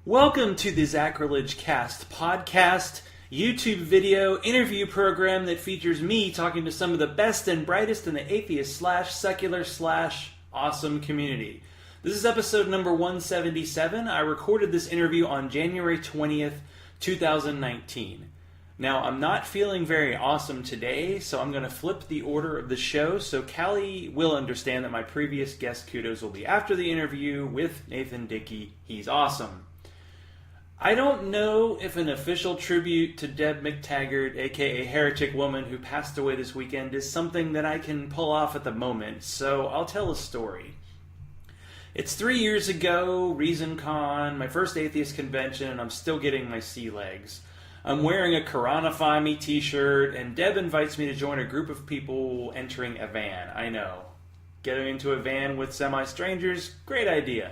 Welcome to the Zachrilege Cast podcast, YouTube video interview program that features me talking to some of the best and brightest in the atheist/secular/awesome community. This is episode number 177. I recorded this interview on January 20th, 2019. Now, I'm not feeling very awesome today, so I'm going to flip the order of the show, so Callie will understand that my previous guest kudos will be after the interview with Nathan Dickey. He's awesome. I don't know if an official tribute to Deb McTaggart, aka Heretic Woman, who passed away this weekend, is something that I can pull off at the moment, so I'll tell a story. It's 3 years ago, ReasonCon, my first atheist convention, and I'm still getting my sea legs. I'm wearing a Koranify Me t-shirt, and Deb invites me to join a group of people entering a van. I know. Getting into a van with semi-strangers? Great idea.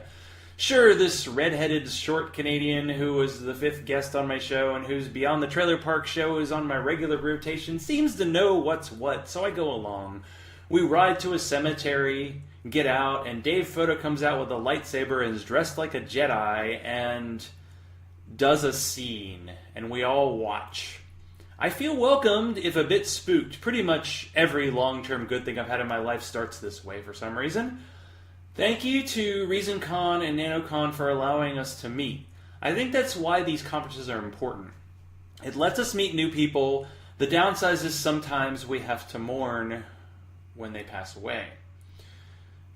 Sure, this red-headed, short Canadian who was the fifth guest on my show and whose Beyond the Trailer Park show is on my regular rotation seems to know what's what, so I go along. We ride to a cemetery, get out, and Dave Photo comes out with a lightsaber and is dressed like a Jedi and does a scene, and we all watch. I feel welcomed, if a bit spooked. Pretty much every long-term good thing I've had in my life starts this way for some reason. Thank you to ReasonCon and NanoCon for allowing us to meet. I think that's why these conferences are important. It lets us meet new people. The downside is sometimes we have to mourn when they pass away.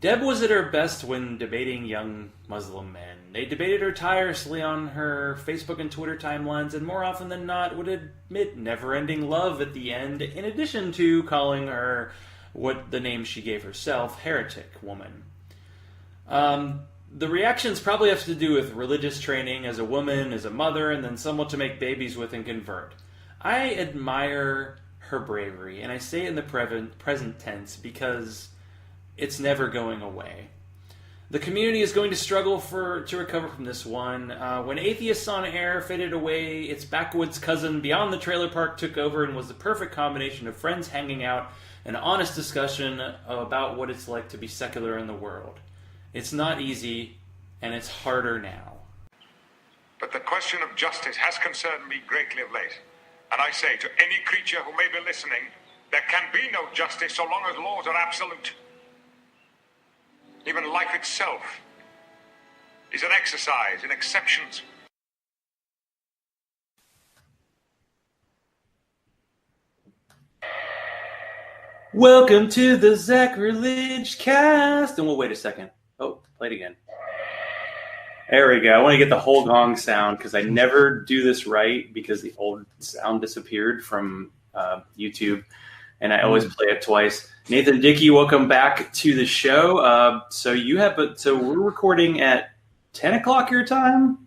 Deb was at her best when debating young Muslim men. They debated her tirelessly on her Facebook and Twitter timelines, and more often than not would admit never-ending love at the end, in addition to calling her what the name she gave herself, Heretic Woman. The reactions probably have to do with religious training as a woman, as a mother, and then someone to make babies with and convert. I admire her bravery, and I say it in the present tense because it's never going away. The community is going to struggle to recover from this one. When Atheists on Air faded away, its backwoods cousin Beyond the Trailer Park took over and was the perfect combination of friends hanging out and honest discussion about what it's like to be secular in the world. It's not easy, and it's harder now. But the question of justice has concerned me greatly of late. And I say to any creature who may be listening, there can be no justice so long as laws are absolute. Even life itself is an exercise in exceptions. Welcome to the Zachrilege Cast! And we'll wait a second. Oh, play it again. There we go. I want to get the whole gong sound because I never do this right because the old sound disappeared from YouTube, and I always play it twice. Nathan Dickey, welcome back to the show. So we're recording at 10 o'clock your time,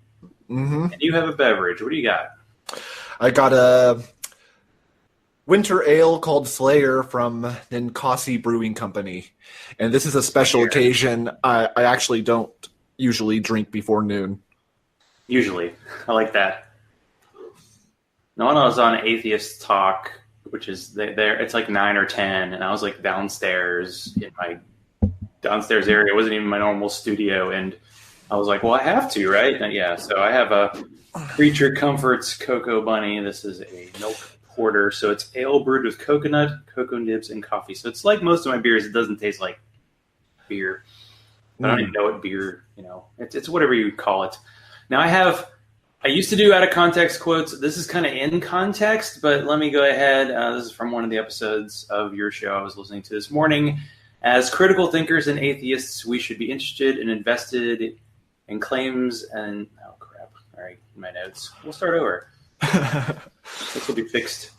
and you have a beverage. What do you got? I got a winter ale called Slayer from Ninkasi Brewing Company. And this is a special occasion. I actually don't usually drink before noon. Usually. I like that. No, when I was on Atheist Talk, which is there, it's like 9 or 10, and I was like downstairs in my downstairs area. It wasn't even my normal studio, and I was like, well, I have to, right? And yeah, so I have a Creature Comforts Cocoa Bunny. This is a milk porter, so it's ale brewed with coconut, cocoa nibs, and coffee. So it's like most of my beers. It doesn't taste like beer. I don't even know what beer, it's whatever you call it. Now I used to do out of context quotes. This is kind of in context, but let me go ahead. This is from one of the episodes of your show I was listening to this morning. As critical thinkers and atheists, we should be interested and invested in claims and, oh crap. All right, in my notes. We'll start over. This will be fixed.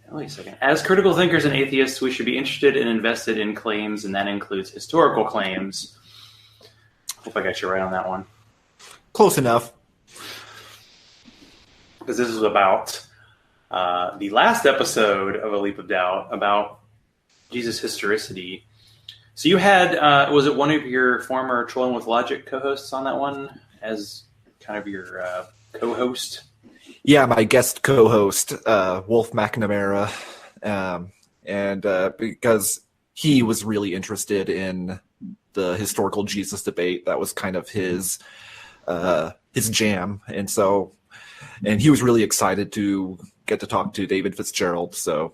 Wait a second. As critical thinkers and atheists, we should be interested and invested in claims, and that includes historical claims. Hope I got you right on that one. Close enough. Because this is about the last episode of A Leap of Doubt about Jesus' historicity. So you had, was it one of your former Trolling with Logic co-hosts on that one as kind of your co-host? Yeah, my guest co-host, Wolf McNamara, and because he was really interested in the historical Jesus debate, that was kind of his his jam, and he was really excited to get to talk to David Fitzgerald. So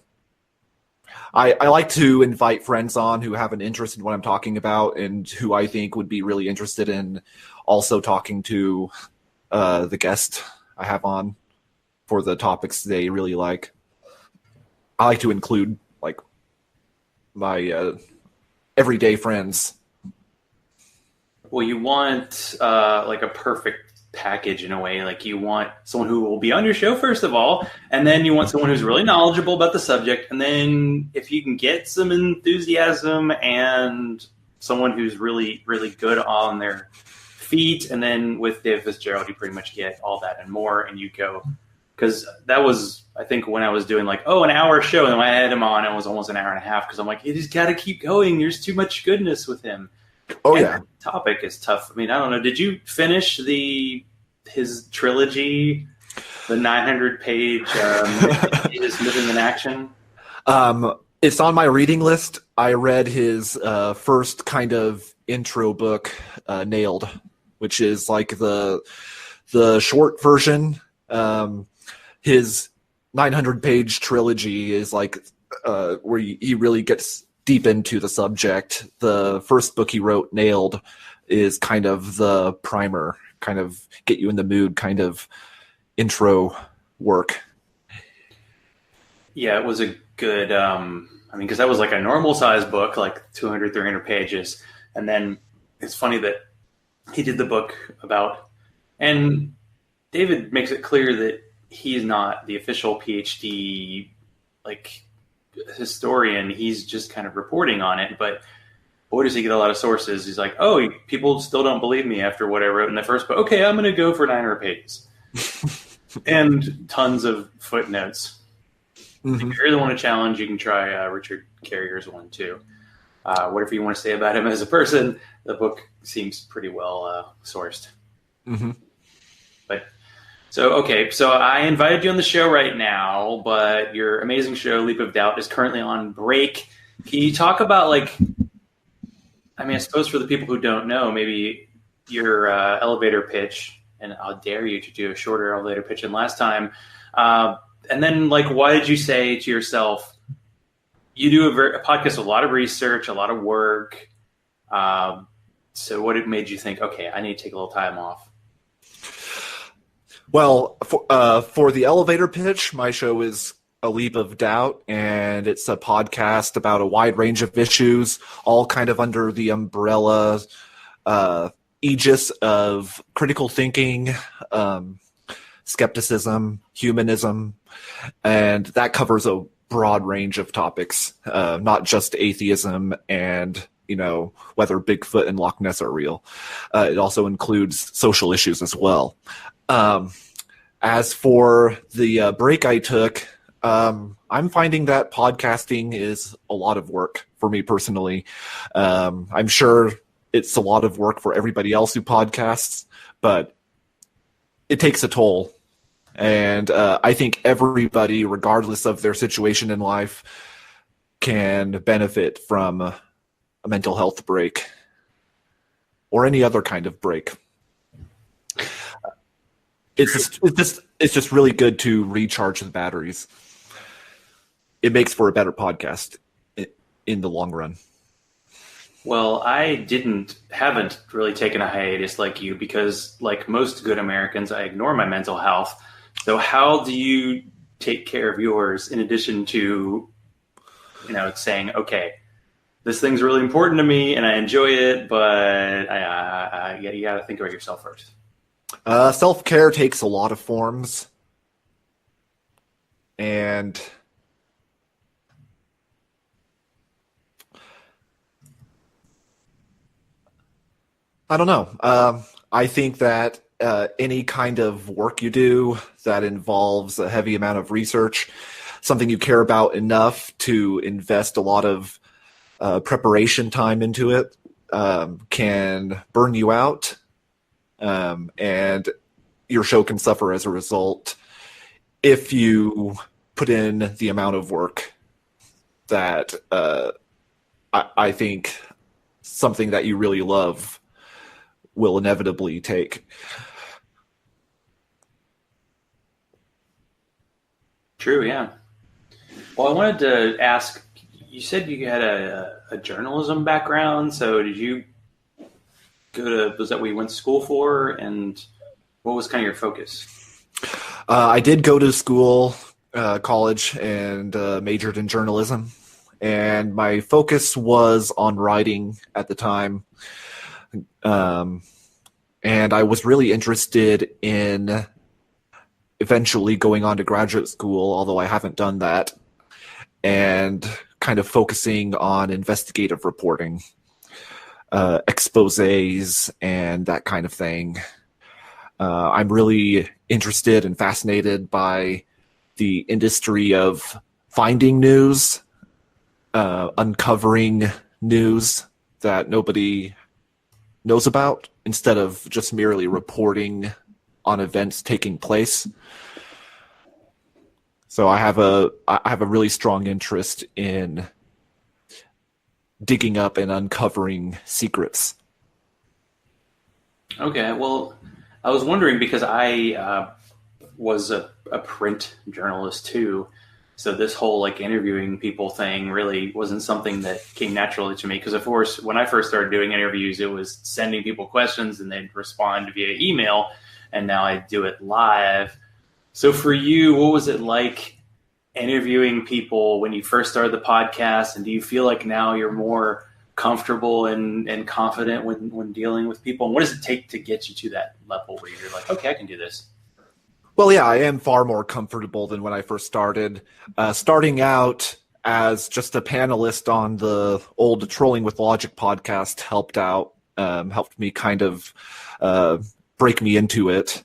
I like to invite friends on who have an interest in what I'm talking about and who I think would be really interested in also talking to the guest I have on for the topics they really like. I like to include like my everyday friends. Well, you want like a perfect package in a way. Like you want someone who will be on your show first of all, and then you want someone who's really knowledgeable about the subject, and then if you can get some enthusiasm and someone who's really, really good on their feet, and then with David Fitzgerald, you pretty much get all that and more, and you go. Because that was, I think, when I was doing like, an hour show, and then when I had him on, it was almost an hour and a half, because I'm like, you just got to keep going. There's too much goodness with him. Oh, and yeah. The topic is tough. I mean, I don't know. Did you finish his trilogy, the 900-page Living in Action? It's on my reading list. I read his first kind of intro book, Nailed, which is like the short version. His 900-page trilogy is like where he really gets deep into the subject. The first book he wrote, Nailed, is kind of the primer, kind of get you in the mood, kind of intro work. Yeah, it was a good, because that was like a normal size book, like 200, 300 pages. And then it's funny that he did the book about, and David makes it clear that he's not the official PhD, like, historian. He's just kind of reporting on it, but boy, does he get a lot of sources. He's like, people still don't believe me after what I wrote in the first book. Okay, I'm going to go for 900 pages. And tons of footnotes. Mm-hmm. If you really want to challenge, you can try Richard Carrier's one, too. Whatever you want to say about him as a person, the book seems pretty well sourced. Mm-hmm. So I invited you on the show right now, but your amazing show, Leap of Doubt, is currently on break. Can you talk about, I suppose for the people who don't know, maybe your elevator pitch, and I'll dare you to do a shorter elevator pitch than last time. And then, why did you say to yourself, you do a podcast with a lot of research, a lot of work. So what made you think, okay, I need to take a little time off? Well, for the elevator pitch, my show is A Leap of Doubt, and it's a podcast about a wide range of issues, all kind of under the umbrella aegis of critical thinking, skepticism, humanism, and that covers a broad range of topics, not just atheism and whether Bigfoot and Loch Ness are real. It also includes social issues as well. As for the break I took, I'm finding that podcasting is a lot of work for me personally. I'm sure it's a lot of work for everybody else who podcasts, but it takes a toll. And I think everybody, regardless of their situation in life, can benefit from a mental health break or any other kind of break. It's just really good to recharge the batteries. It makes for a better podcast in the long run. Well, I haven't really taken a hiatus like you because, like most good Americans, I ignore my mental health. So how do you take care of yours in addition to, saying, okay, this thing's really important to me and I enjoy it, but you got to think about yourself first. Self-care takes a lot of forms. And I don't know. I think that any kind of work you do that involves a heavy amount of research, something you care about enough to invest a lot of preparation time into it, can burn you out, and your show can suffer as a result if you put in the amount of work that I think something that you really love will inevitably take. True, yeah. Well, I wanted to ask, you said you had a journalism background, so did you was that what you went to school for, and what was kind of your focus? I did go to school, college, and majored in journalism, and my focus was on writing at the time. And I was really interested in eventually going on to graduate school, although I haven't done that, and kind of focusing on investigative reporting, exposés, and that kind of thing. I'm really interested and fascinated by the industry of finding news, uncovering news that nobody knows about, instead of just merely reporting on events taking place. So I have a really strong interest in digging up and uncovering secrets. Okay, well, I was wondering because I was a print journalist too, so this whole like interviewing people thing really wasn't something that came naturally to me. Because of course, when I first started doing interviews, it was sending people questions and they'd respond via email, and now I do it live. So for you, what was it like interviewing people when you first started the podcast, and do you feel like now you're more comfortable and confident when dealing with people? And what does it take to get you to that level where you're like, okay, I can do this? Well, yeah, I am far more comfortable than when I first started. Starting out as just a panelist on the old Trolling with Logic podcast helped me kind of break me into it.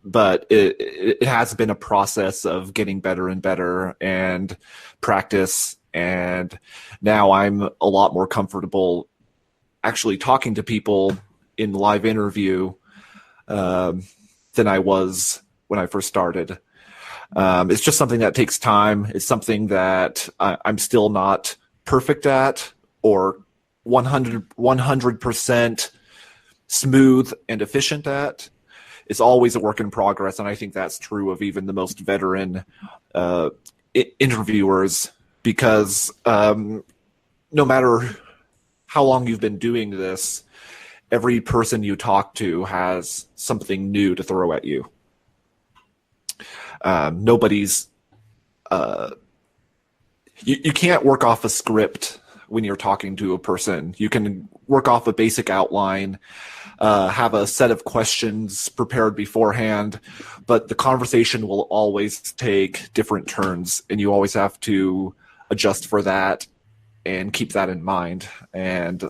But it has been a process of getting better and better and practice. And now I'm a lot more comfortable actually talking to people in live interview than I was when I first started. It's just something that takes time. It's something that I'm still not perfect at or 100% smooth and efficient at. It's always a work in progress, and I think that's true of even the most veteran interviewers, because no matter how long you've been doing this, every person you talk to has something new to throw at you. Nobody's... You can't work off a script when you're talking to a person. You can work off a basic outline, have a set of questions prepared beforehand, but the conversation will always take different turns, and you always have to adjust for that and keep that in mind. And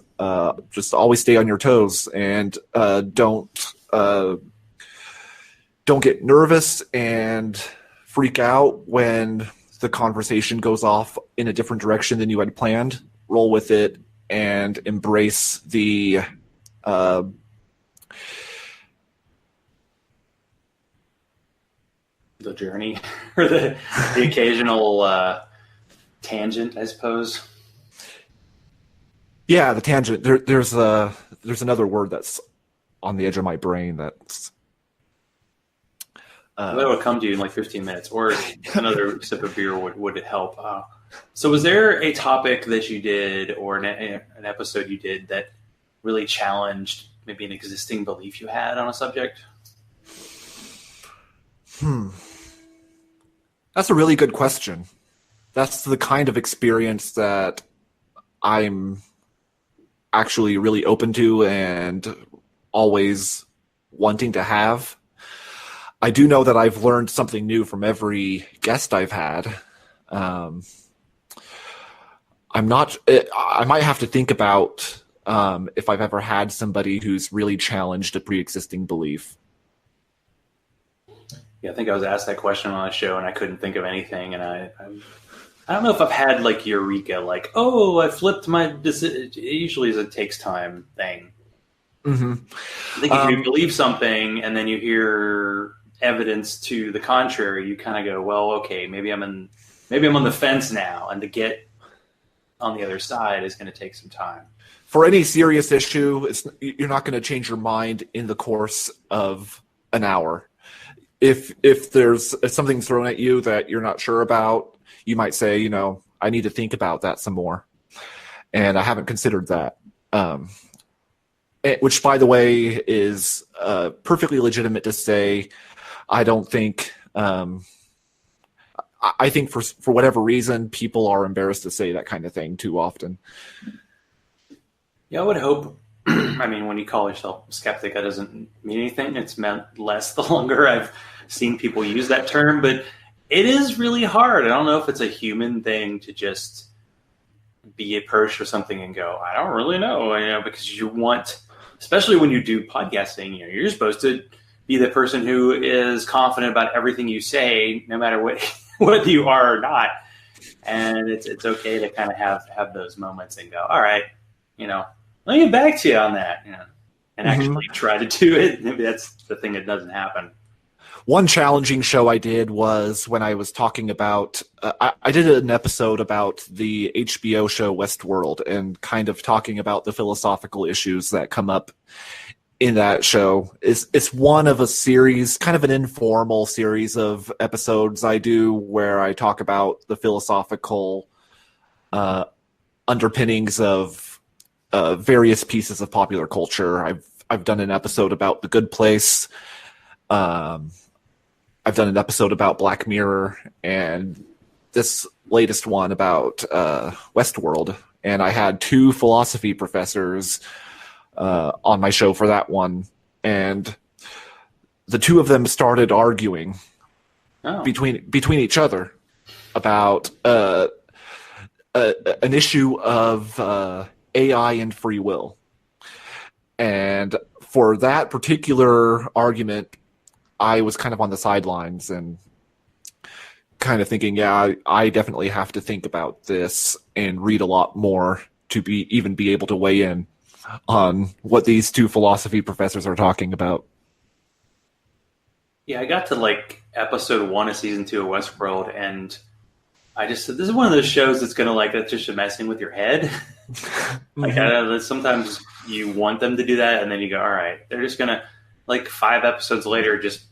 just always stay on your toes, and don't get nervous and freak out when the conversation goes off in a different direction than you had planned. Roll with it and embrace the journey or the occasional tangent, I suppose. Yeah, the tangent. There's another word that's on the edge of my brain that's... That'll come to you in like 15 minutes, or another sip of beer would help. So was there a topic that you did or an episode you did that really challenged maybe an existing belief you had on a subject? That's a really good question. That's the kind of experience that I'm actually really open to and always wanting to have. I do know that I've learned something new from every guest I've had. I might have to think about if I've ever had somebody who's really challenged a pre-existing belief. Yeah, I think I was asked that question on a show and I couldn't think of anything. And I don't know if I've had like eureka, like, oh, I flipped my decision. It usually is a takes time thing. Mm-hmm. I think if you believe something and then you hear evidence to the contrary, you kind of go, well, okay, maybe I'm on the fence now. And to get on the other side is going to take some time. For any serious issue, you're not going to change your mind in the course of an hour. If something's thrown at you that you're not sure about, you might say, I need to think about that some more. And I haven't considered that. Which, by the way, is perfectly legitimate to say. I don't think. I think for whatever reason, people are embarrassed to say that kind of thing too often. Yeah, I would hope. I mean, when you call yourself a skeptic, that doesn't mean anything. It's meant less the longer I've seen people use that term. But it is really hard. I don't know if it's a human thing to just be approached or something and go, I don't really know, because you want, especially when you do podcasting, you're supposed to be the person who is confident about everything you say, no matter what you are or not. And it's okay to kind of have those moments and go, all right, let me get back to you on that, and actually try to do it. Maybe that's the thing that doesn't happen. One challenging show I did was when I was talking about, I did an episode about the HBO show Westworld and kind of talking about the philosophical issues that come up in that show. It's one of a series, kind of an informal series of episodes I do where I talk about the philosophical underpinnings of various pieces of popular culture. I've done an episode about The Good Place. I've done an episode about Black Mirror, and this latest one about Westworld. And I had 2 philosophy professors on my show for that one, and the 2 of them started arguing between each other about an issue of AI and free will. And for that particular argument, I was kind of on the sidelines and kind of thinking, I definitely have to think about this and read a lot more to even be able to weigh in on what these 2 philosophy professors are talking about. Yeah, I got to episode 1 of season 2 of Westworld, and I just said, this is one of those shows that's that's just messing with your head. I know that sometimes you want them to do that, and then you go, all right, they're just gonna 5 episodes later just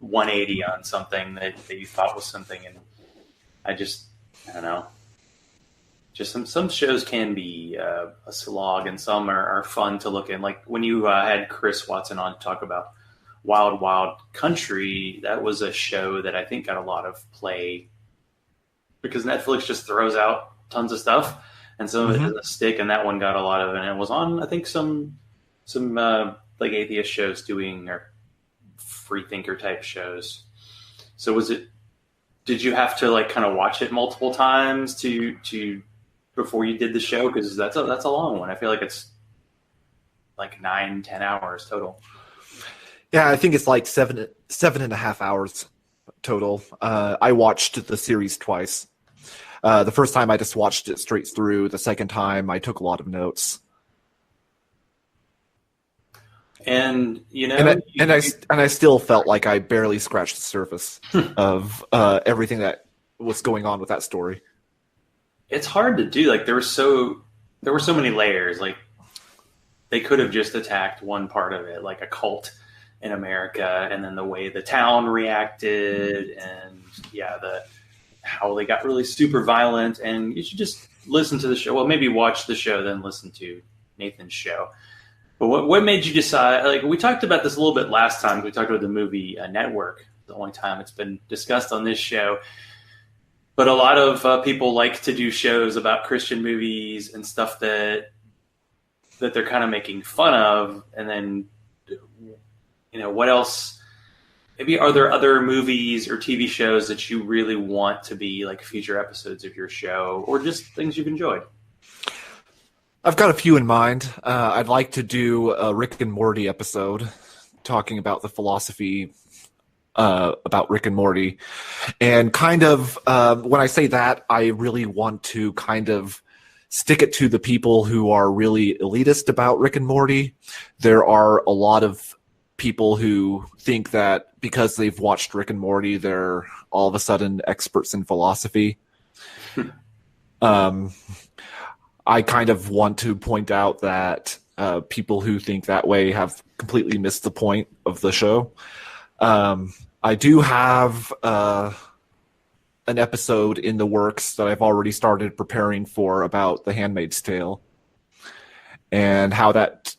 180 on something that you thought was something, and I don't know. Just some shows can be a slog, and some are fun to look in. Like when you had Chris Watson on to talk about Wild Wild Country, that was a show that I think got a lot of play because Netflix just throws out tons of stuff, and some of it doesn't stick, and that one got a lot of it. And it was on, I think, some atheist shows doing or free thinker type shows. So did you have to kind of watch it multiple times to before you did the show? Because that's a long one. I feel like it's 9-10 hours total. Yeah, I think it's 7.5 hours total. I watched the series twice. The first time I just watched it straight through. The second time I took a lot of notes. And I still felt like I barely scratched the surface of everything that was going on with that story. It's hard to do. There were so many layers. They could have just attacked one part of it, like a cult in America, and then the way the town reacted, and how they got really super violent. And you should just listen to the show. Well, maybe watch the show, then listen to Nathan's show. But what made you decide? We talked about this a little bit last time. We talked about the movie Network. The only time it's been discussed on this show. But a lot of people like to do shows about Christian movies and stuff that they're kind of making fun of. And then, what else? Maybe are there other movies or TV shows that you really want to be future episodes of your show, or just things you've enjoyed? I've got a few in mind. I'd like to do a Rick and Morty episode talking about the philosophy about Rick and Morty. And kind of, when I say that, I really want to kind of stick it to the people who are really elitist about Rick and Morty. There are a lot of people who think that because they've watched Rick and Morty, they're all of a sudden experts in philosophy. I kind of want to point out that people who think that way have completely missed the point of the show. I do have an episode in the works that I've already started preparing for about The Handmaid's Tale and how that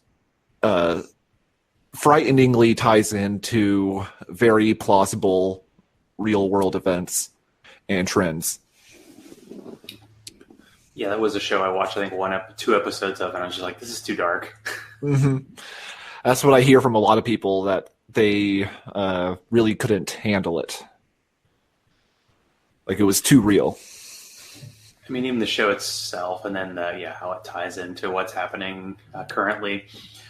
frighteningly ties into very plausible real-world events and trends. Yeah, that was a show I watched, I think, 2 episodes of, and I was just like, this is too dark. Mm-hmm. That's what I hear from a lot of people, that they really couldn't handle it. Like, it was too real. I mean, even the show itself, and then how it ties into what's happening currently.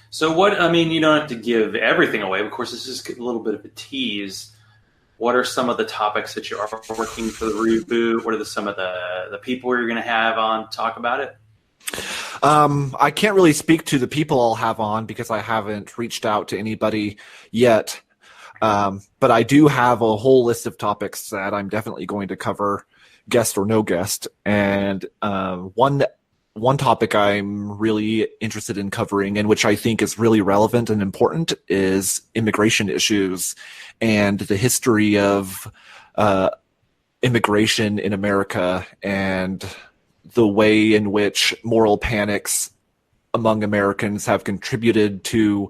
So you don't have to give everything away. Of course, this is a little bit of a tease. What are some of the topics that you are working for the reboot? What are some of the people you're going to have on to talk about it? I can't really speak to the people I'll have on because I haven't reached out to anybody yet. But I do have a whole list of topics that I'm definitely going to cover, guest or no guest. And one topic I'm really interested in covering, and which I think is really relevant and important, is immigration issues and the history of immigration in America and the way in which moral panics among Americans have contributed to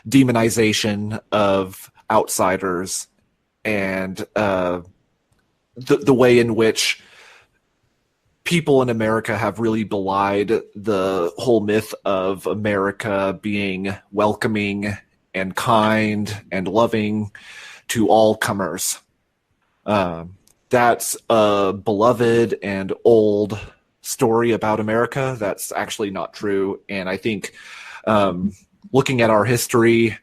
demonization of outsiders and the way in which people in America have really belied the whole myth of America being welcoming and kind and loving to all comers. That's a beloved and old story about America that's actually not true. And I think looking at our history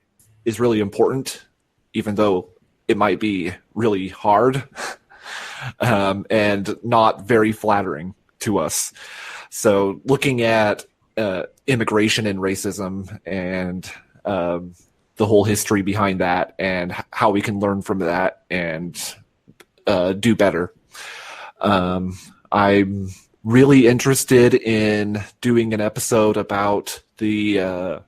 is really important, even though it might be really hard and not very flattering to us. So looking at immigration and racism and the whole history behind that and how we can learn from that and do better. I'm really interested in doing an episode about the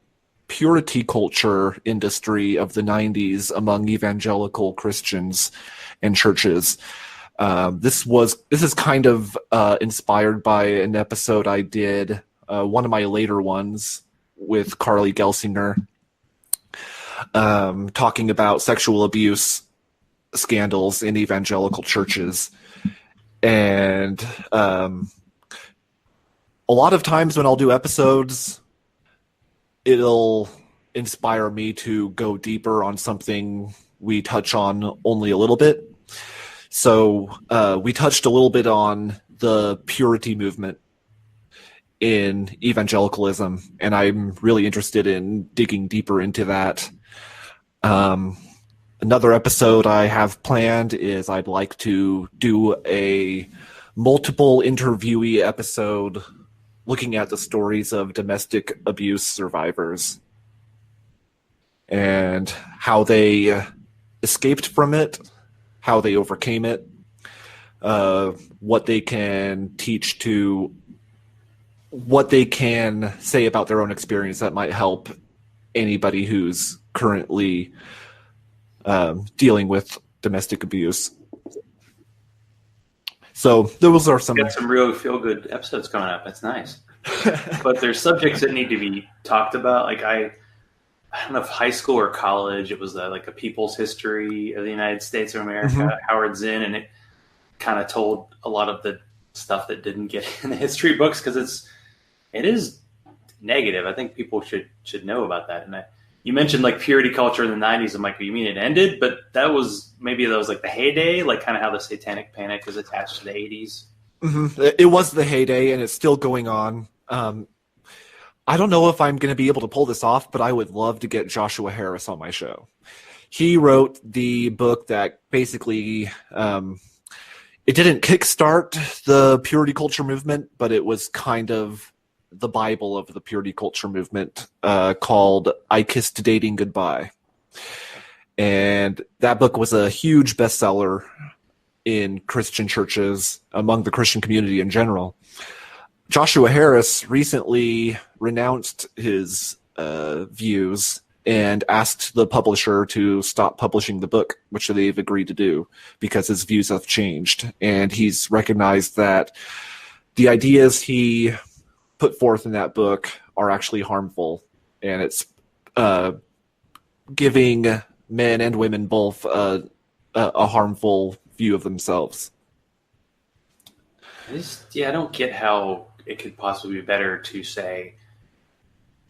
purity culture industry of the 90s among evangelical Christians and churches. This is kind of inspired by an episode I did, one of my later ones with Carly Gelsinger, talking about sexual abuse scandals in evangelical churches. And a lot of times when I'll do episodes, it'll inspire me to go deeper on something we touch on only a little bit. So we touched a little bit on the purity movement in evangelicalism, and I'm really interested in digging deeper into that. Another episode I have planned is I'd like to do a multiple interviewee episode looking at the stories of domestic abuse survivors and how they escaped from it, how they overcame it, what they can teach to, what they can say about their own experience that might help anybody who's currently dealing with domestic abuse. So those are some. Got some real feel-good episodes coming up. That's nice. But there's subjects that need to be talked about. Like I don't know if high school or college, it was like a people's history of the United States of America, Mm-hmm. Howard Zinn, and it kind of told a lot of the stuff that didn't get in the history books because it is negative. I think people should know about that. And you mentioned like purity culture in the 90s. I'm like, you mean it ended? But that was like the heyday, like kind of how the satanic panic is attached to the 80s. Mm-hmm. It was the heyday, and it's still going on. I don't know if I'm going to be able to pull this off, but I would love to get Joshua Harris on my show. He wrote the book that basically it didn't kickstart the purity culture movement, but it was kind of the Bible of the purity culture movement, called I Kissed Dating Goodbye. And that book was a huge bestseller in Christian churches, among the Christian community in general. Joshua Harris recently renounced his views and asked the publisher to stop publishing the book, which they've agreed to do because his views have changed. And he's recognized that the ideas he put forth in that book are actually harmful, and it's giving men and women both a harmful view of themselves. I don't get how it could possibly be better to say,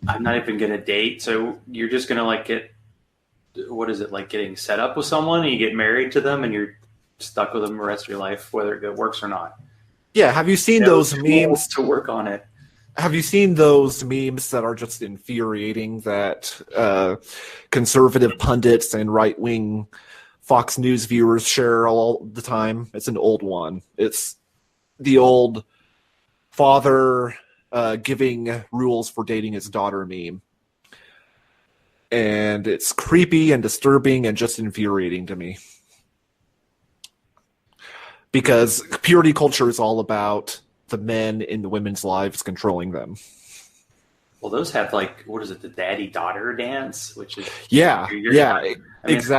I'm not even going to date, so you're just going to like get, what is it, like getting set up with someone and you get married to them and you're stuck with them the rest of your life, whether it works or not. Yeah, have you seen those memes to work on it? Have you seen those memes that are just infuriating that conservative pundits and right-wing Fox News viewers share all the time? It's an old one. It's the old father giving rules for dating his daughter meme. And it's creepy and disturbing and just infuriating to me. Because purity culture is all about the men in the women's lives controlling them. Well, those have like, what is it, the daddy-daughter dance? Which is... Exactly.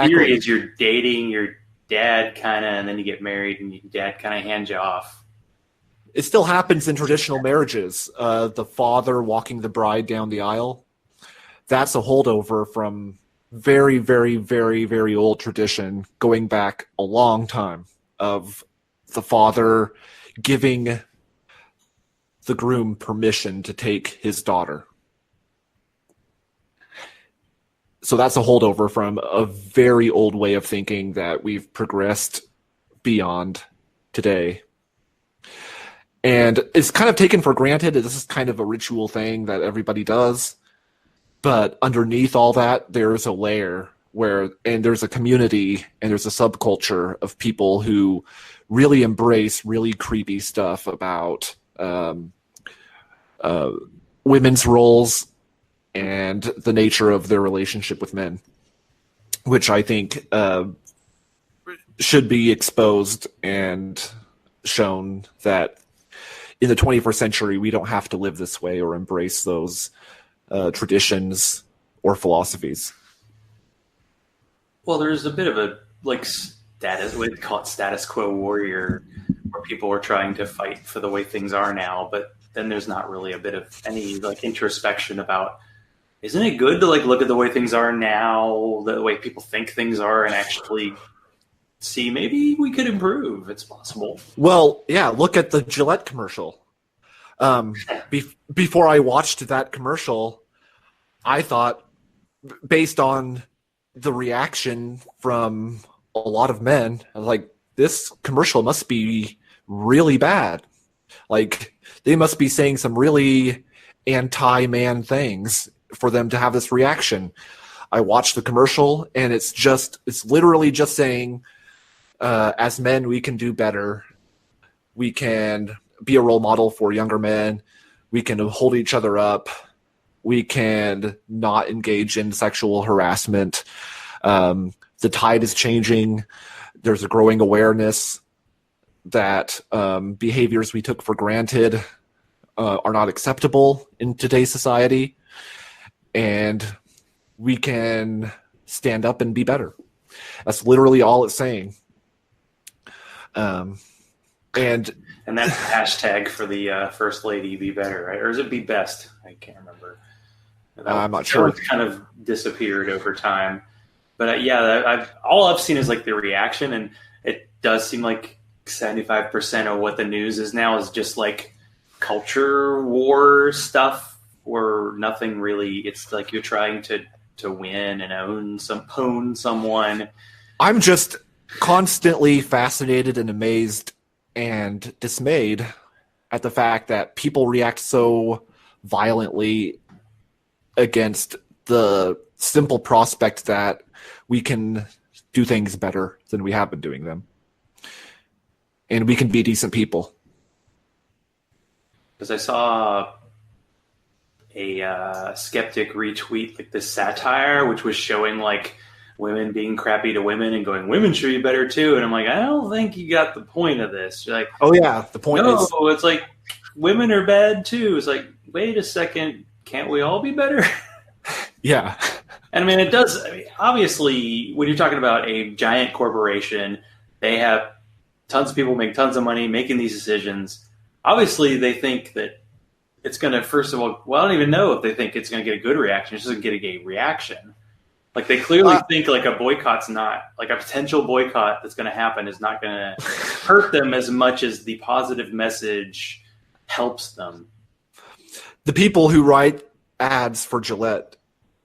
Theory is you're dating your dad kind of, and then you get married and your dad kind of hands you off. It still happens in traditional marriages. The father walking the bride down the aisle. That's a holdover from very, very, very, very old tradition going back a long time of the father giving the groom permission to take his daughter. So that's a holdover from a very old way of thinking that we've progressed beyond today. And it's kind of taken for granted that this is kind of a ritual thing that everybody does. But underneath all that, there's a layer and there's a community and there's a subculture of people who really embrace really creepy stuff about women's roles and the nature of their relationship with men, which I think should be exposed and shown that in the 21st century, we don't have to live this way or embrace those traditions or philosophies. Well, there's a bit of a we call it status quo warrior, where people are trying to fight for the way things are now, but then there's not really a bit of any like introspection about, isn't it good to like look at the way things are now, the way people think things are, and actually see maybe we could improve? It's possible. Well, yeah, look at the Gillette commercial. Before I watched that commercial, I thought, based on the reaction from a lot of men, I was like, this commercial must be really bad. Like, they must be saying some really anti-man things for them to have this reaction. I watched the commercial, and it's literally just saying, as men, we can do better. We can be a role model for younger men. We can hold each other up. We can not engage in sexual harassment. The tide is changing. There's a growing awareness that behaviors we took for granted are not acceptable in today's society. And we can stand up and be better. That's literally all it's saying. And that's the hashtag for the First Lady, Be Better, right? Or is it Be Best? I can't remember. I'm not sure. It's kind of disappeared over time. But all I've seen is like the reaction, and it does seem like 75% of what the news is now is just like culture war stuff, or nothing really. It's like you're trying to win and own someone. I'm just constantly fascinated and amazed and dismayed at the fact that people react so violently against the simple prospect that we can do things better than we have been doing them. And we can be decent people. Because I saw a skeptic retweet like this satire, which was showing like women being crappy to women and going, women should be better too. And I'm like, I don't think you got the point of this. You're like, oh yeah, the point is, it's like women are bad too. It's like, wait a second, can't we all be better? Yeah. And I mean, it does. I mean, obviously, when you're talking about a giant corporation, they have tons of people make tons of money making these decisions. Obviously, they think that it's going to, first of all, well, I don't even know if they think it's going to get a good reaction. It's just going to get a reaction. Like, they clearly think like a boycott's not, like a potential boycott that's going to happen is not going to hurt them as much as the positive message helps them. The people who write ads for Gillette,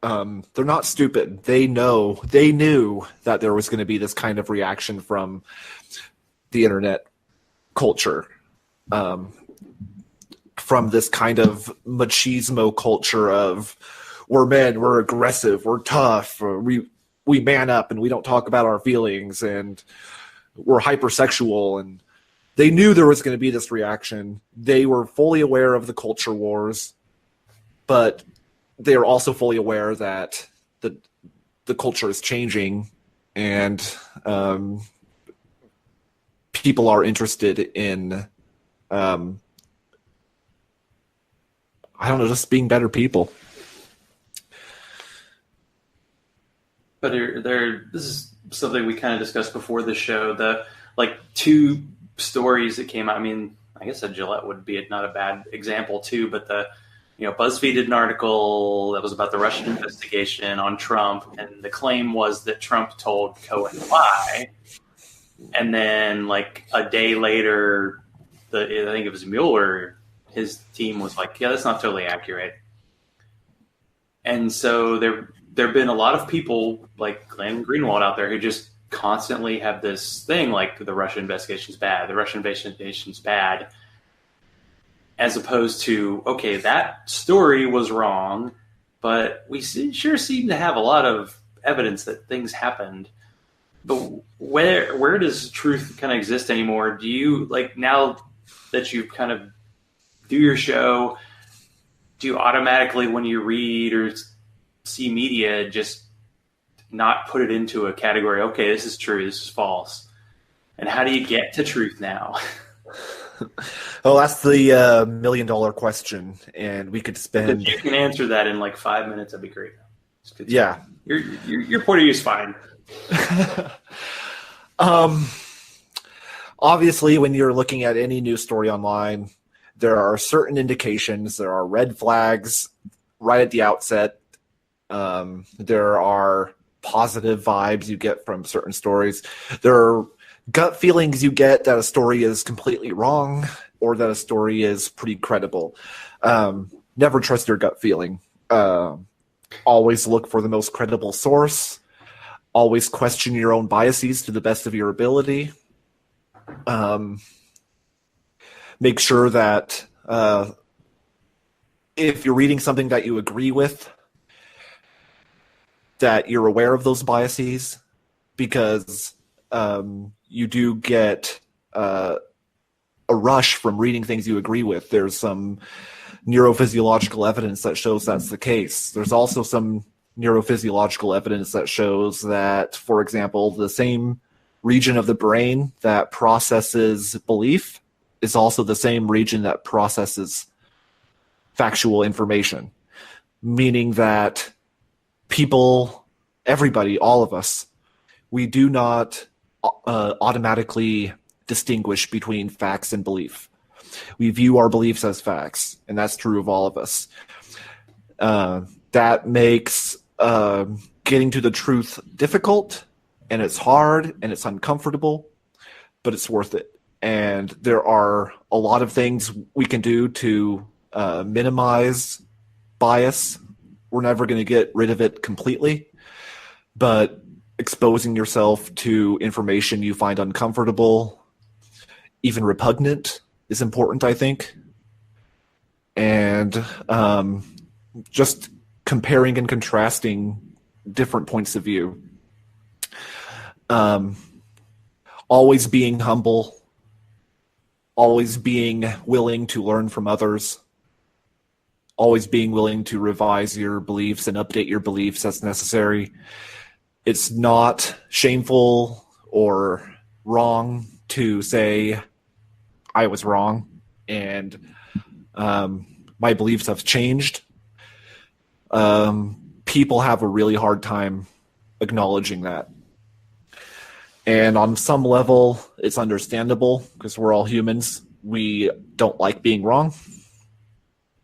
they're not stupid. They knew that there was going to be this kind of reaction from the internet culture, from this kind of machismo culture of, we're men, we're aggressive, we're tough, we man up and we don't talk about our feelings, and we're hypersexual. And they knew there was going to be this reaction. They were fully aware of the culture wars, but they are also fully aware that the culture is changing, and people are interested in, I don't know, just being better people. But this is something we kind of discussed before the show. The two stories that came out. I mean, I guess a Gillette would be not a bad example too. But BuzzFeed did an article that was about the Russian investigation on Trump, and the claim was that Trump told Cohen to lie. And then, like a day later, I think it was Mueller, his team was like, "Yeah, that's not totally accurate." And so there have been a lot of people like Glenn Greenwald out there who just constantly have this thing like the Russian investigation's bad, the Russian investigation's bad, as opposed to, okay, that story was wrong, but we sure seem to have a lot of evidence that things happened. But where does truth kind of exist anymore? Do you, like, now that you kind of do your show, do you automatically, when you read or see media, just not put it into a category, okay, this is true, this is false? And how do you get to truth now? Oh, that's the $1 million question, and we could spend... If you can answer that in like 5 minutes, that'd be great. Yeah. Your point of view is fine. Obviously, when you're looking at any news story online, there are certain indications, there are red flags right at the outset. There are positive vibes you get from certain stories. There are gut feelings you get that a story is completely wrong or that a story is pretty credible. Never trust your gut feeling. Always look for the most credible source. Always question your own biases to the best of your ability. Make sure that if you're reading something that you agree with, that you're aware of those biases, because you do get a rush from reading things you agree with. There's some neurophysiological evidence that shows that's the case. There's also some neurophysiological evidence that shows that, for example, the same region of the brain that processes belief is also the same region that processes factual information, meaning that people, everybody, all of us, we do not automatically distinguish between facts and belief. We view our beliefs as facts, and that's true of all of us. That makes getting to the truth difficult, and it's hard, and it's uncomfortable, but it's worth it. And there are a lot of things we can do to minimize bias. We're never going to get rid of it completely, but exposing yourself to information you find uncomfortable, even repugnant, is important, I think. And just comparing and contrasting different points of view. Always being humble. Always being willing to learn from others. Always being willing to revise your beliefs and update your beliefs as necessary. It's not shameful or wrong to say, I was wrong, and My beliefs have changed. People have a really hard time acknowledging that. And on some level, it's understandable because we're all humans. We don't like being wrong.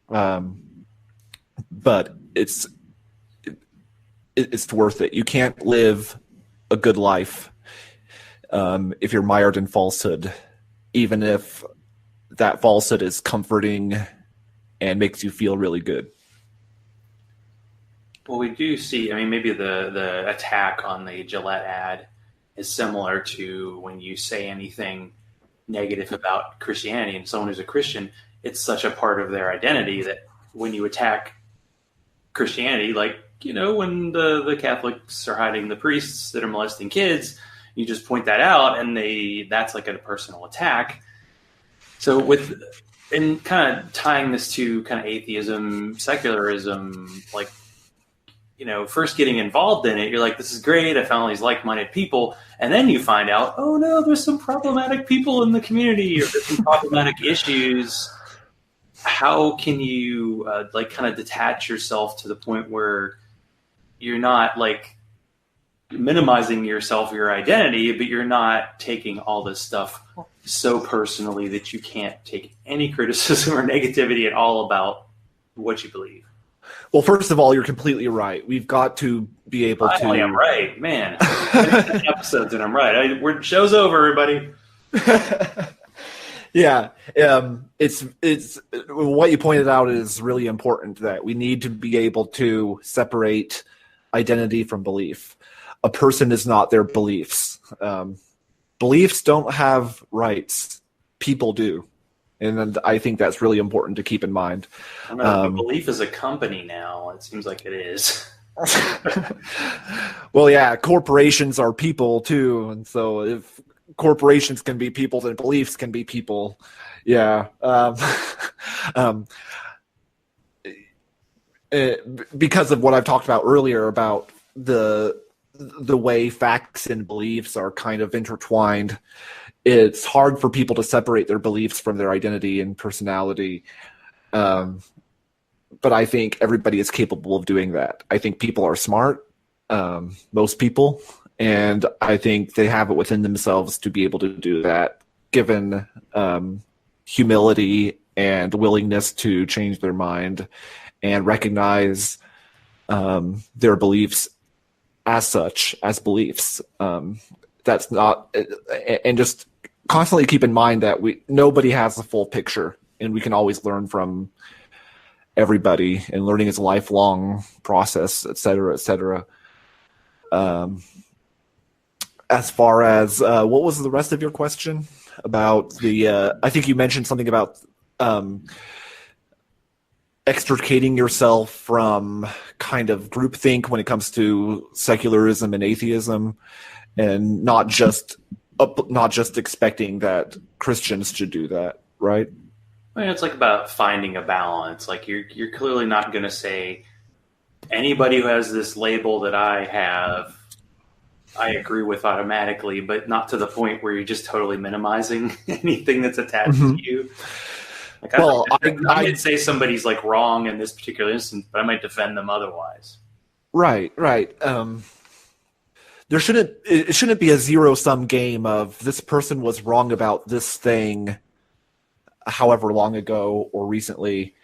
But it's worth it. You can't live a good life if you're mired in falsehood, even if that falsehood is comforting and makes you feel really good. Well, we do see, I mean, maybe the attack on the Gillette ad is similar to when you say anything negative about Christianity and someone who's a Christian, it's such a part of their identity that when you attack Christianity, like, you know, when the Catholics are hiding the priests that are molesting kids, you just point that out and that's like a personal attack. So in kind of tying this to kind of atheism, secularism, like, you know, first getting involved in it, you're like, this is great. I found all these like-minded people. And then you find out, oh no, there's some problematic people in the community or there's some problematic issues. How can you like kind of detach yourself to the point where you're not like minimizing yourself, your identity, but you're not taking all this stuff so personally that you can't take any criticism or negativity at all about what you believe? Well, first of all, you're completely right. We've got to be able to. I'm right, man. Episodes and I'm right. Show's over, everybody. Yeah, it's what you pointed out is really important. That we need to be able to separate identity from belief. A person is not their beliefs. Beliefs don't have rights. People do. And I think that's really important to keep in mind. I know, belief is a company now. It seems like it is. Well, yeah, corporations are people too. And so if corporations can be people, then beliefs can be people. Yeah. Because of what I've talked about earlier about the way facts and beliefs are kind of intertwined, it's hard for people to separate their beliefs from their identity and personality. But I think everybody is capable of doing that. I think people are smart, most people, and I think they have it within themselves to be able to do that, given humility and willingness to change their mind and recognize their beliefs as such, as beliefs. That's not, and just constantly keep in mind that nobody has the full picture, and we can always learn from everybody, and learning is a lifelong process, et cetera, et cetera. As far as what was the rest of your question about I think you mentioned something about extricating yourself from kind of groupthink when it comes to secularism and atheism, and not just expecting that Christians should do that, right? I mean, it's like about finding a balance. Like you're clearly not going to say anybody who has this label that I have, I agree with automatically, but not to the point where you're just totally minimizing anything that's attached to you. Like, I might say somebody's like wrong in this particular instance, but I might defend them otherwise. Right. It shouldn't be a zero-sum game of this person was wrong about this thing however long ago or recently,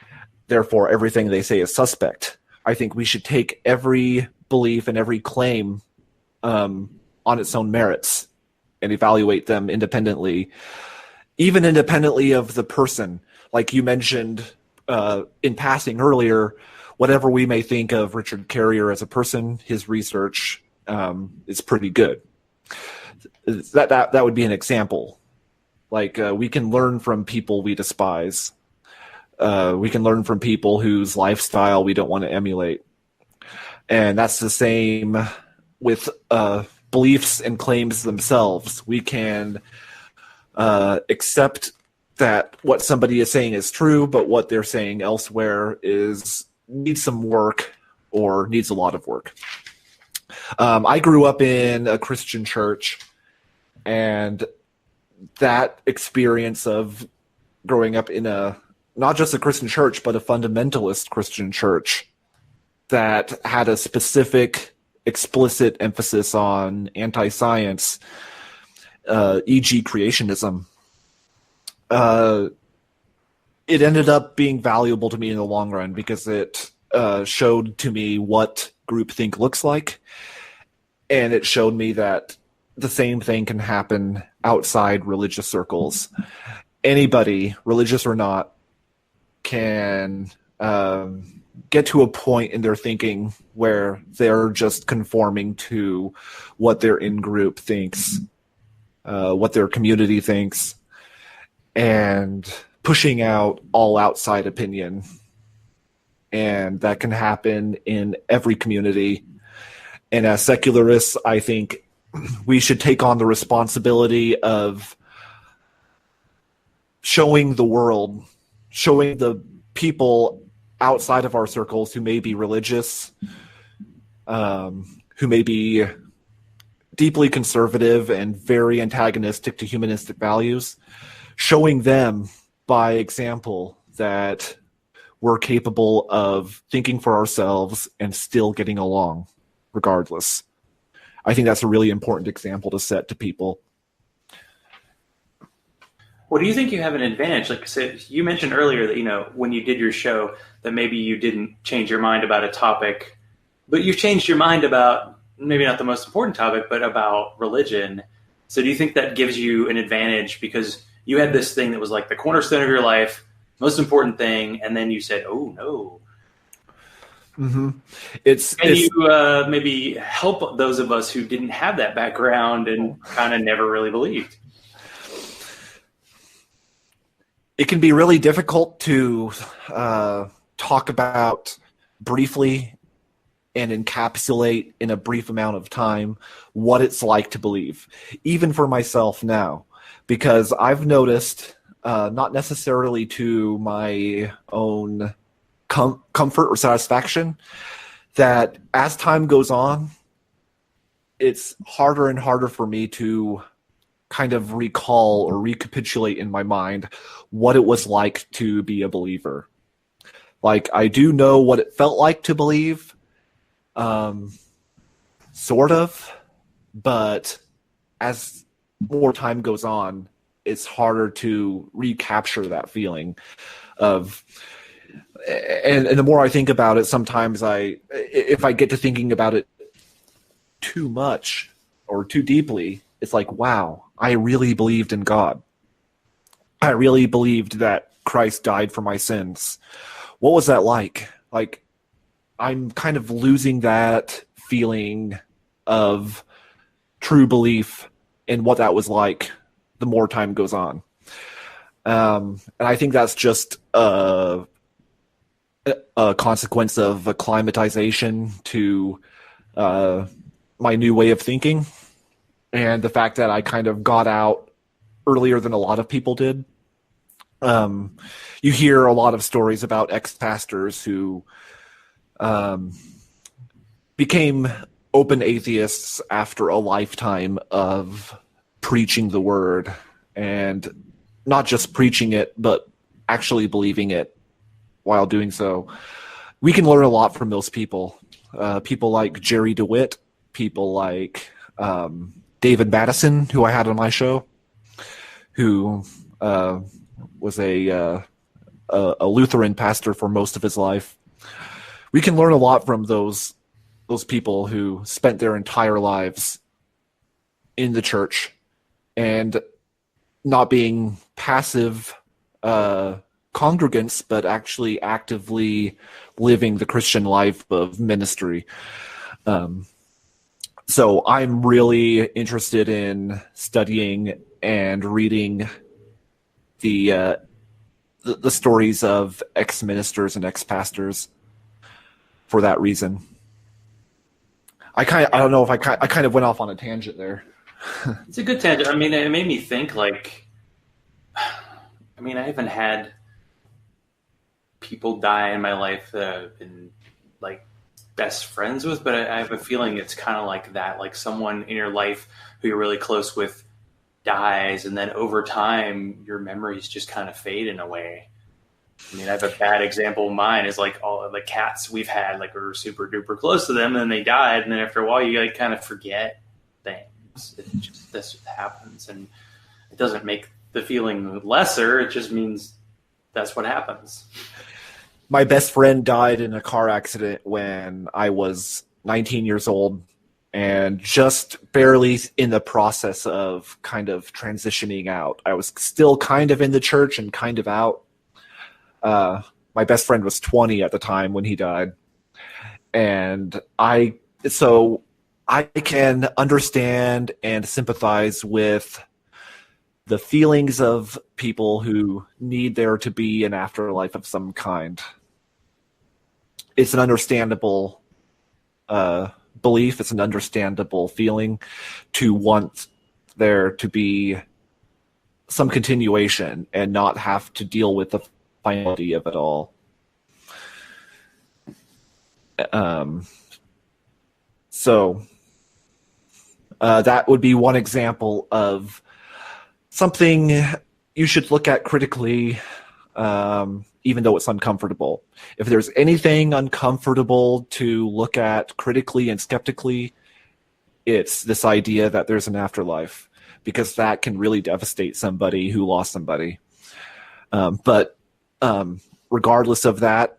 therefore everything they say is suspect. I think we should take every belief and every claim on its own merits and evaluate them independently, even independently of the person. Like you mentioned in passing earlier, whatever we may think of Richard Carrier as a person, his research is pretty good. That would be an example. Like we can learn from people we despise. We can learn from people whose lifestyle we don't want to emulate. And that's the same with beliefs and claims themselves. We can accept that what somebody is saying is true, but what they're saying elsewhere needs some work or needs a lot of work. I grew up in a Christian church, and that experience of growing up in a not just a Christian church, but a fundamentalist Christian church that had a specific, explicit emphasis on anti-science, e.g. creationism. It ended up being valuable to me in the long run because it showed to me what groupthink looks like, and it showed me that the same thing can happen outside religious circles. Anybody, religious or not, can get to a point in their thinking where they're just conforming to what their in-group thinks, what their community thinks, and pushing out all outside opinion. And that can happen in every community. And as secularists, I think we should take on the responsibility of showing the world, showing the people outside of our circles who may be religious, who may be deeply conservative and very antagonistic to humanistic values, showing them by example that we're capable of thinking for ourselves and still getting along regardless. I think that's a really important example to set to people. Well, do you think you have an advantage? Like I said, you mentioned earlier that, when you did your show, that maybe you didn't change your mind about a topic, but you've changed your mind about maybe not the most important topic, but about religion. So do you think that gives you an advantage because you had this thing that was like the cornerstone of your life, most important thing, and then you said, oh, no. Mm-hmm. Can you maybe help those of us who didn't have that background and kind of never really believed? It can be really difficult to talk about briefly and encapsulate in a brief amount of time what it's like to believe, even for myself now, because I've noticed, not necessarily to my own comfort or satisfaction, that as time goes on, it's harder and harder for me to kind of recall or recapitulate in my mind what it was like to be a believer. Like, I do know what it felt like to believe, sort of, but as more time goes on, it's harder to recapture that feeling of, and the more I think about it, sometimes if I get to thinking about it too much or too deeply, it's like, wow, I really believed in God. I really believed that Christ died for my sins. What was that like? Like, I'm kind of losing that feeling of true belief in what that was like the more time goes on. And I think that's just a consequence of acclimatization to my new way of thinking, and the fact that I kind of got out earlier than a lot of people did. You hear a lot of stories about ex-pastors who became open atheists after a lifetime of preaching the word, and not just preaching it, but actually believing it while doing so. We can learn a lot from those people. People like Jerry DeWitt, people like David Madison, who I had on my show, who was a Lutheran pastor for most of his life. We can learn a lot from those people who spent their entire lives in the church and not being passive congregants, but actually actively living the Christian life of ministry. So I'm really interested in studying and reading the stories of ex-ministers and ex-pastors for that reason. I don't know if I kind of went off on a tangent there. It's a good tangent. I mean, it made me think, like, I haven't had people die in my life that I've been, like, best friends with, but I have a feeling it's kind of like that. Like, someone in your life who you're really close with dies, and then over time, your memories just kind of fade in a way. I mean, I have a bad example of mine is like all of the cats we've had, like we were super duper close to them and then they died. And then after a while you like kind of forget things. This happens, and it doesn't make the feeling lesser. It just means that's what happens. My best friend died in a car accident when I was 19 years old and just barely in the process of kind of transitioning out. I was still kind of in the church and kind of out. My best friend was 20 at the time when he died. And I can understand and sympathize with the feelings of people who need there to be an afterlife of some kind. It's an understandable belief. It's an understandable feeling to want there to be some continuation and not have to deal with the finality of it all. So that would be one example of something you should look at critically, even though it's uncomfortable. If there's anything uncomfortable to look at critically and skeptically, it's this idea that there's an afterlife, because that can really devastate somebody who lost somebody. But regardless of that,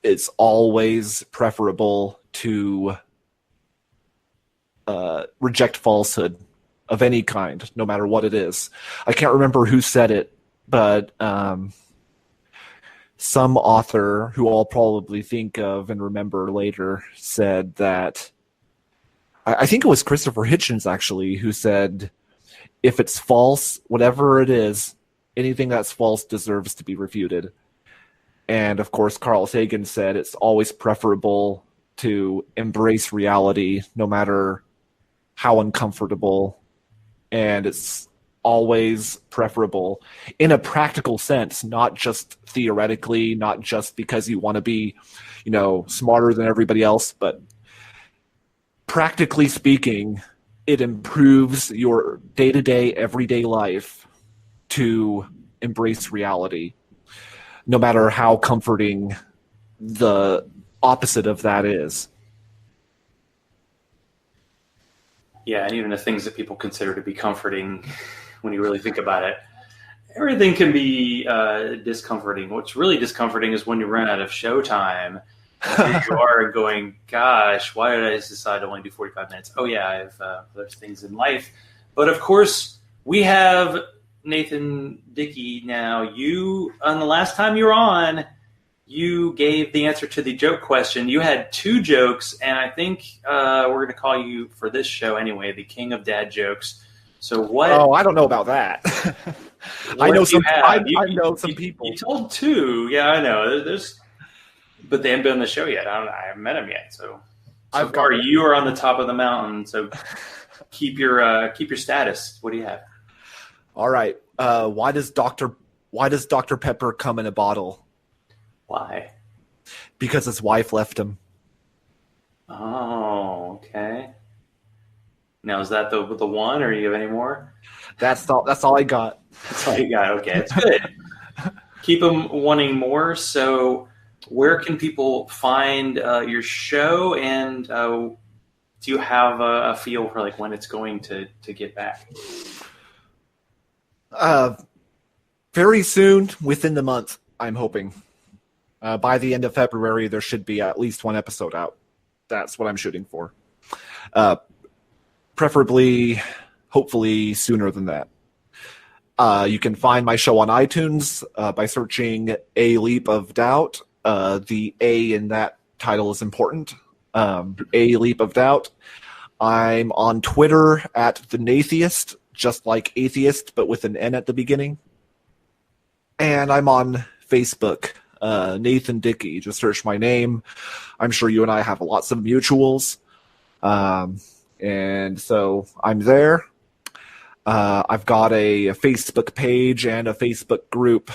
it's always preferable to reject falsehood of any kind, no matter what it is. I can't remember who said it, but some author who I'll probably think of and remember later said that, I think it was Christopher Hitchens actually, who said, if it's false, whatever it is, anything that's false deserves to be refuted. And of course, Carl Sagan said it's always preferable to embrace reality, no matter how uncomfortable. And it's always preferable in a practical sense, not just theoretically, not just because you want to be, smarter than everybody else, but practically speaking, it improves your day-to-day, everyday life to embrace reality, no matter how comforting the opposite of that is. Yeah, and even the things that people consider to be comforting, when you really think about it, everything can be discomforting. What's really discomforting is when you run out of showtime. Here you are going, gosh, why did I decide to only do 45 minutes? Oh, yeah, I have other things in life. But, of course, we have Nathan Dickey now. You, on the last time you were on, you gave the answer to the joke question. You had 2 jokes, and I think we're going to call you, for this show anyway, the king of dad jokes. So what? Oh, I don't know about that. I know some. I know some people. You told 2. Yeah, I know. But they haven't been on the show yet. I haven't met them yet. So far, you are on the top of the mountain. So keep your status. What do you have? All right. Why does Dr. Pepper come in a bottle? Why? Because his wife left him. Oh, okay. Now, is that the one, or do you have any more? That's all I got. That's all you got. Okay, it's good. Keep them wanting more. So, where can people find your show, and do you have a feel for like when it's going to get back? Very soon, within the month, I'm hoping. By the end of February, there should be at least 1 episode out. That's what I'm shooting for. Preferably, hopefully, sooner than that. You can find my show on iTunes by searching A Leap of Doubt. The A in that title is important. A Leap of Doubt. I'm on Twitter at The Nathiest, just like atheist, but with an N at the beginning. And I'm on Facebook, Nathan Dickey. Just search my name. I'm sure you and I have lots of mutuals. And so I'm there. I've got a Facebook page and a Facebook group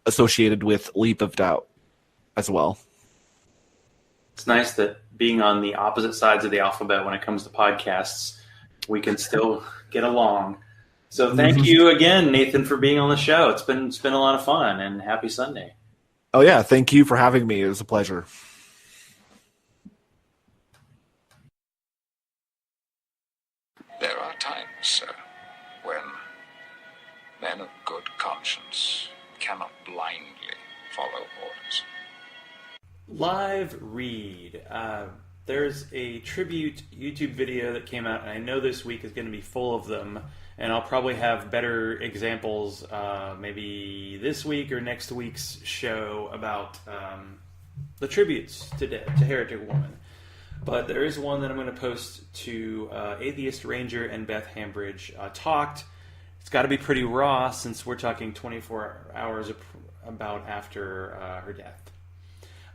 associated with Leap of Doubt as well. It's nice that being on the opposite sides of the alphabet when it comes to podcasts, we can still get along. So thank you again, Nathan, for being on the show. It's been a lot of fun, and happy Sunday. Oh yeah, thank you for having me. It was a pleasure. There are times, sir, when men of good conscience cannot blindly follow orders. Live read. There's a tribute YouTube video that came out, and I know this week is going to be full of them, and I'll probably have better examples maybe this week or next week's show about the tributes to Heretic Woman. But there is one that I'm going to post to Atheist Ranger and Beth Hambridge Talked. It's got to be pretty raw since we're talking 24 hours about after her death.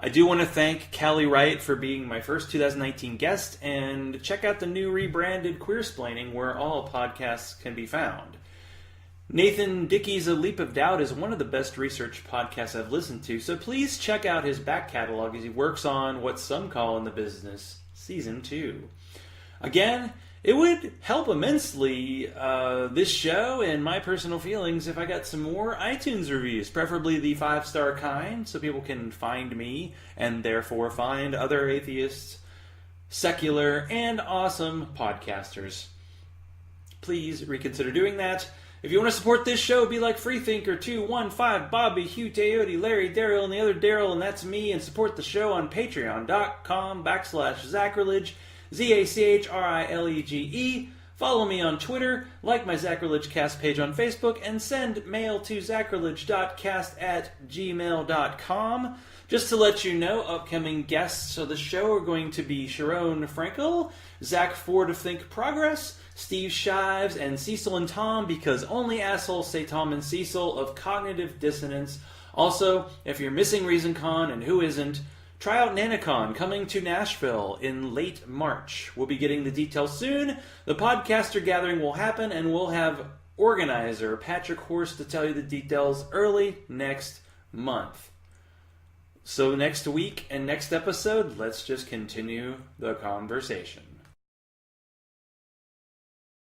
I do want to thank Callie Wright for being my first 2019 guest, and check out the new rebranded Queersplaining where all podcasts can be found. Nathan Dickey's A Leap of Doubt is one of the best research podcasts I've listened to, so please check out his back catalog as he works on what some call in the business Season 2. Again, it would help immensely this show and my personal feelings if I got some more iTunes reviews, preferably the 5-star kind, so people can find me and therefore find other atheists, secular, and awesome podcasters. Please reconsider doing that. If you want to support this show, be like Freethinker 215, Bobby, Hugh, Teote, Larry, Daryl, and the other Daryl, and that's me, and support the show on patreon.com/Zachrilege, Zachrilege. Follow me on Twitter, like my Zachrilege Cast page on Facebook, and send mail to zachrilege.cast@gmail.com. Just to let you know, upcoming guests of the show are going to be Sharon Frankel, Zach Ford of Think Progress, Steve Shives, and Cecil and Tom, because only assholes say Tom and Cecil, of Cognitive Dissonance. Also, if you're missing ReasonCon, and who isn't, try out NanaCon, coming to Nashville in late March. We'll be getting the details soon. The podcaster gathering will happen, and we'll have organizer Patrick Horst to tell you the details early next month. So next week and next episode, let's just continue the conversation.